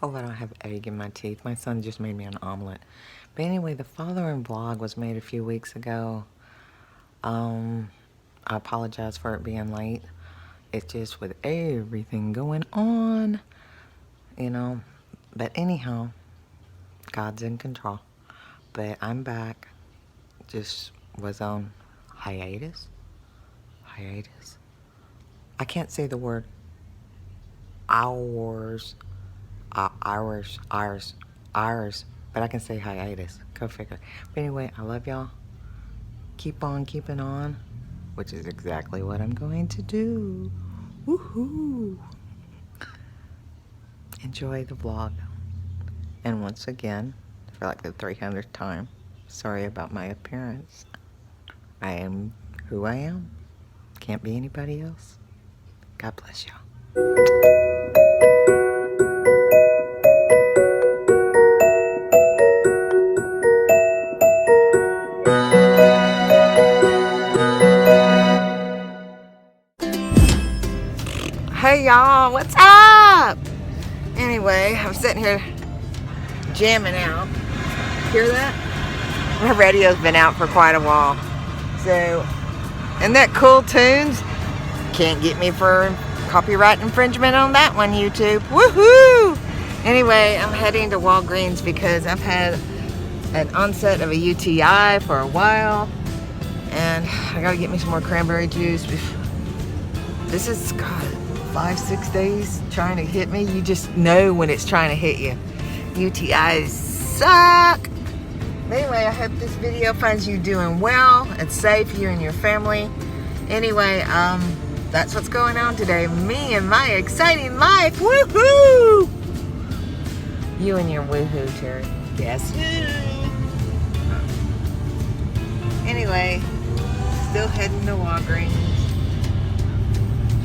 Hope I don't have egg in my teeth. My son just made me an omelet. But anyway, the following vlog was made a few weeks ago. I apologize for it being late. It's just with everything going on, you know. But anyhow, God's in control. But I'm back. Just was on hiatus. Hiatus. I can't say the word hours. Hours. But I can say hiatus. Go figure. But anyway, I love y'all. Keep on keeping on, which is exactly what I'm going to do. Woohoo! Enjoy the vlog. And once again, for like the 300th time, sorry about my appearance. I am who I am. Can't be anybody else. God bless y'all. Hey y'all, what's up? Anyway, I'm sitting here jamming out. Hear that? My radio's been out for quite a while. So, isn't that cool tunes? Can't get me for copyright infringement on that one, YouTube. Woohoo! Anyway, I'm heading to Walgreens because I've had an onset of a UTI for a while. And I gotta get me some more cranberry juice. This is, God, 5-6 days trying to hit me. You just know when it's trying to hit you. UTIs suck. Anyway, I hope this video finds you doing well and safe, you and your family. Anyway, that's what's going on today. Me and my exciting life. Woohoo! You and your woohoo, Terry. Yes. Anyway, still heading to Walgreens.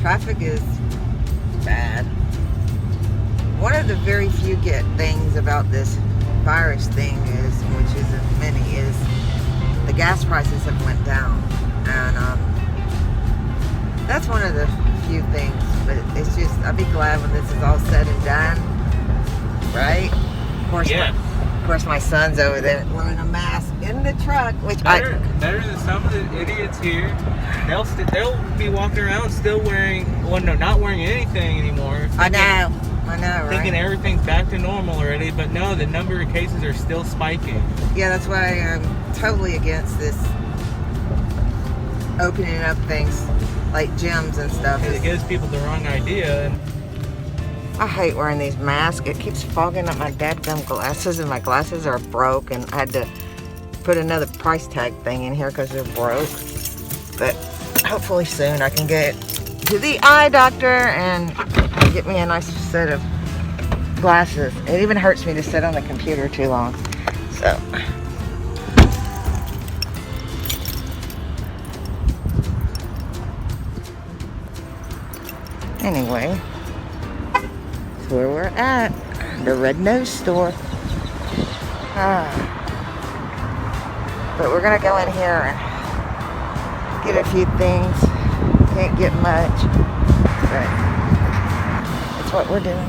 Traffic is bad. One of the very few good things about this virus thing is, which isn't many, is the gas prices have went down, and that's one of the few things. But it's just, I'll be glad when this is all said and done, right? Of course, my son's over there wearing a mask in the truck, which better than some of the idiots here. They'll be walking around still wearing, well, no, not wearing anything anymore. I know, right? Thinking everything's back to normal already, but no, the number of cases are still spiking. Yeah, that's why I'm totally against this opening up things like gyms and stuff. It gives people the wrong idea. And I hate wearing these masks. It keeps fogging up my dadgum glasses, and my glasses are broke, and I had to put another price tag thing in here because they're broke. But hopefully soon I can get to the eye doctor and get me a nice set of glasses. It even hurts me to sit on the computer too long. So anyway, that's where we're at, the Red Nose store. But we're gonna go in here and get a few things. Can't get much, but that's what we're doing.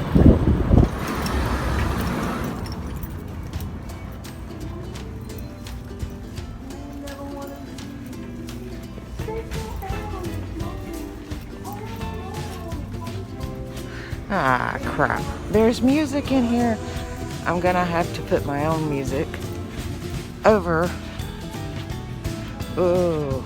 Ah, crap. There's music in here. I'm gonna have to put my own music over. Ooh.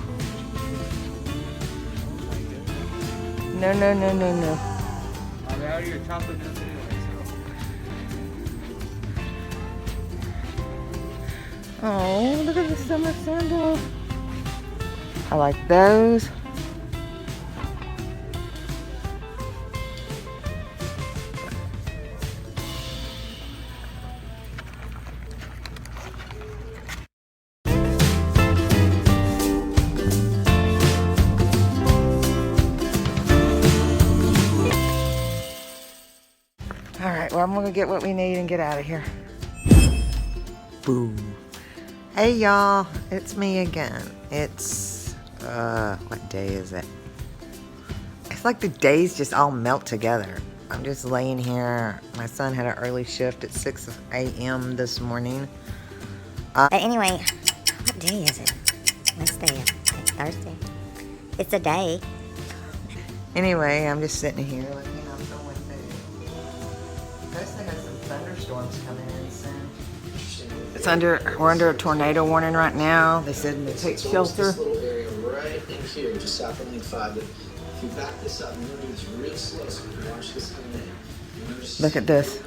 No. I'm out of your chocolate milk anyway, so. Oh, look at the summer sandals. I like those. Alright, well, I'm gonna get what we need and get out of here. Boom. Hey y'all, it's me again. It's, what day is it? It's like the days just all melt together. I'm just laying here. My son had an early shift at 6 a.m. this morning. But anyway, what day is it? Wednesday, Thursday. It's a day. Anyway, I'm just sitting here looking out the window. Supposed to have some thunderstorms coming in soon. We're under a tornado warning right now. They said to take shelter. This little area right in here, just south of Lane 5. But if you back this up, you're moving this real slow, so you can watch this coming in. Look at this.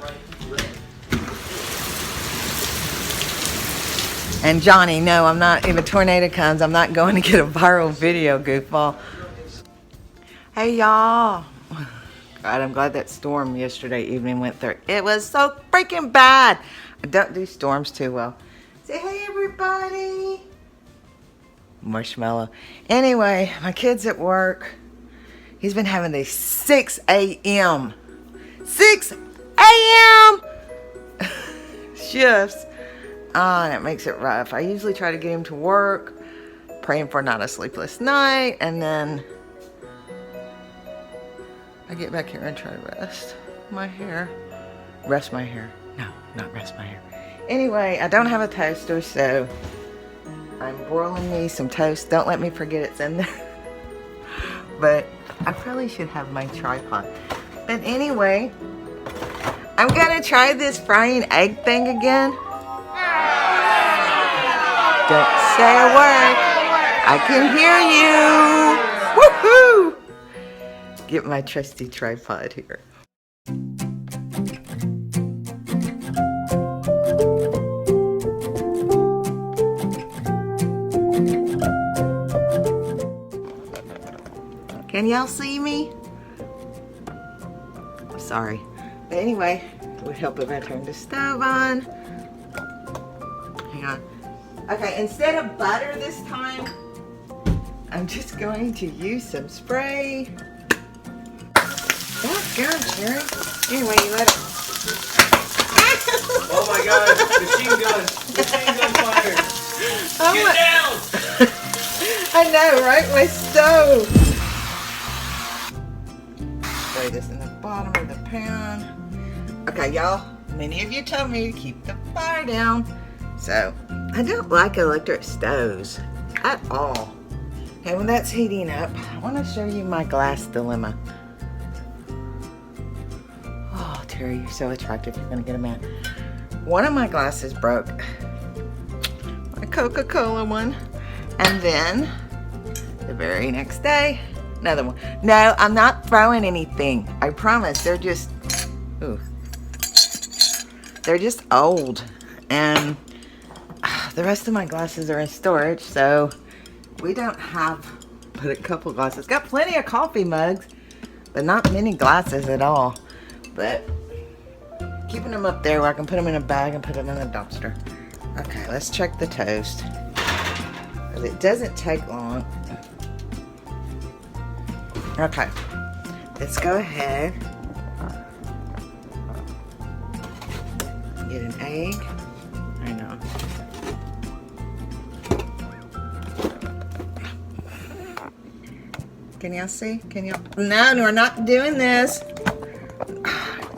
And Johnny, no, I'm not, if a tornado comes, I'm not going to get a viral video, goofball. Hey, y'all. God, I'm glad that storm yesterday evening went through. It was so freaking bad. I don't do storms too well. Say hey, everybody. Marshmallow. Anyway, my kid's at work. He's been having these 6 a.m. 6 a.m. shifts. And it makes it rough. I usually try to get him to work, praying for not a sleepless night, and then I get back here and try to rest my hair. Rest my hair. No, not rest my hair. Anyway, I don't have a toaster, so I'm broiling me some toast. Don't let me forget it's in there. But I probably should have my tripod. But anyway, I'm gonna try this frying egg thing again. Don't say a word. I can hear you. Woohoo! Get my trusty tripod here. Can y'all see me? Sorry. But anyway, it would help if I turned the stove on. Hang on. Okay, instead of butter this time, I'm just going to use some spray. That's good, Sherry. Anyway, you let it. Oh my God! Machine gun! Machine gun fire! Get down! I know, right? My stove. Spray this in the bottom of the pan. Okay, y'all. Many of you told me to keep the fire down. So, I don't like electric stoves at all. Okay, when that's heating up, I want to show you my glass dilemma. Oh, Terry, you're so attractive. You're going to get a man. One of my glasses broke. My Coca-Cola one. And then, the very next day, another one. No, I'm not throwing anything. I promise. They're just, ooh. They're just old. And the rest of my glasses are in storage, so we don't have but a couple glasses. Got plenty of coffee mugs, but not many glasses at all. But keeping them up there where I can put them in a bag and put them in a dumpster. Okay, let's check the toast. It doesn't take long. Okay, let's go ahead. Get an egg. I know. Can y'all see? Can y'all? No, we're not doing this.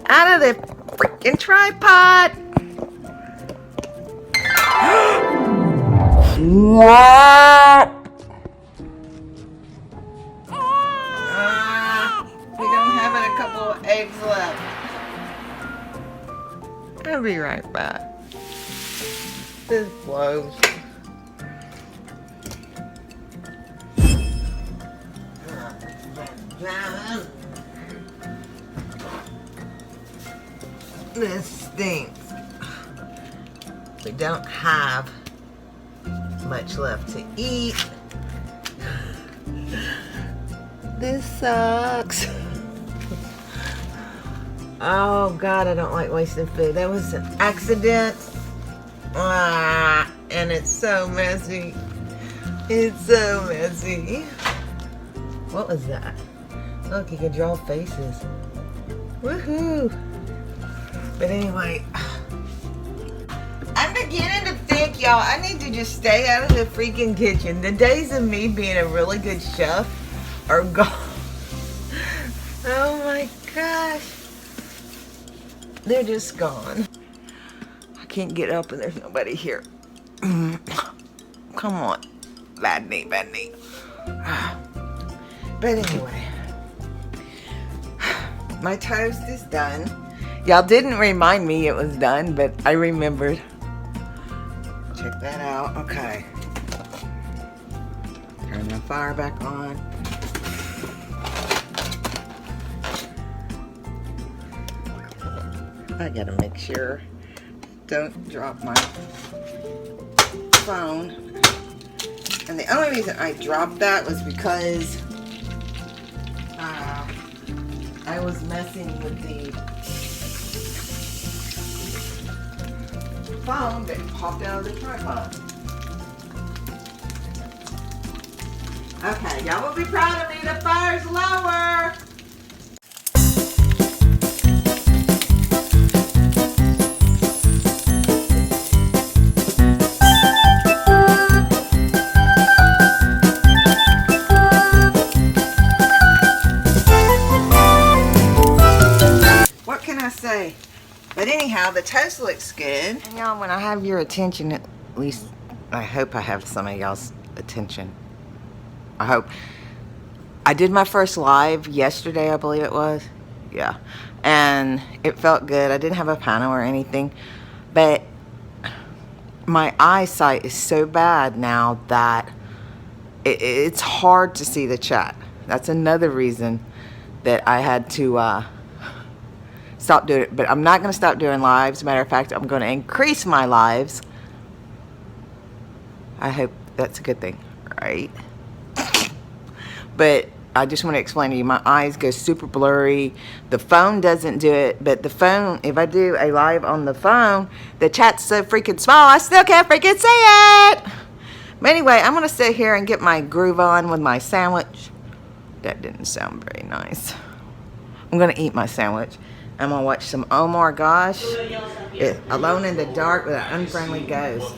Out of the freaking tripod. What? We don't have a couple of eggs left. I'll be right back. This blows. This stinks. We don't have much left to eat. This sucks. Oh God, I don't like wasting food. That was an accident. And it's so messy. It's so messy. What was that? Look, you can draw faces. Woohoo! But anyway, I'm beginning to think, y'all, I need to just stay out of the freaking kitchen. The days of me being a really good chef are gone. Oh my gosh. They're just gone. I can't get up and there's nobody here. Come on. Bad knee, bad knee. But anyway, my toast is done. Y'all didn't remind me it was done, but I remembered. Check that out. Okay. Turn the fire back on. I gotta make sure don't drop my phone. And the only reason I dropped that was because I was messing with the phone that popped out of the tripod. Okay, y'all will be proud of me. The fire's lower. What can I say? But anyhow, the toast looks good. And y'all, when I have your attention, at least I hope I have some of y'all's attention. I hope. I did my first live yesterday, I believe it was. Yeah. And it felt good. I didn't have a panel or anything. But my eyesight is so bad now that it's hard to see the chat. That's another reason that I had to stop doing it. But I'm not going to stop doing lives. Matter of fact, I'm going to increase my lives. I hope that's a good thing, right? But I just want to explain to you, my eyes go super blurry. The phone doesn't do it, but the phone, if I do a live on the phone, the chat's so freaking small, I still can't freaking see it. But anyway, I'm going to sit here and get my groove on with my sandwich. That didn't sound very nice. I'm going to eat my sandwich. I'm going to watch some Oh My Gosh. Alone in the Dark with an Unfriendly Ghost.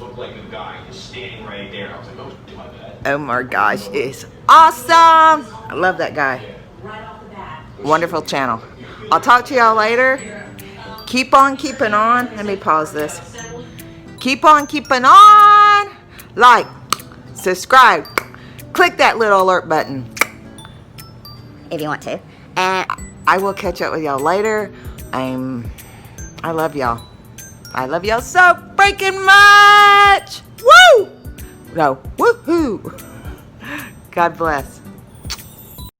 Oh My Gosh, it's awesome. I love that guy. Wonderful channel. I'll talk to y'all later. Keep on keeping on. Let me pause this. Keep on keeping on. Like, subscribe, click that little alert button if you want to. And I will catch up with y'all later. I love y'all. I love y'all so freaking much. Woo! No, woohoo! God bless.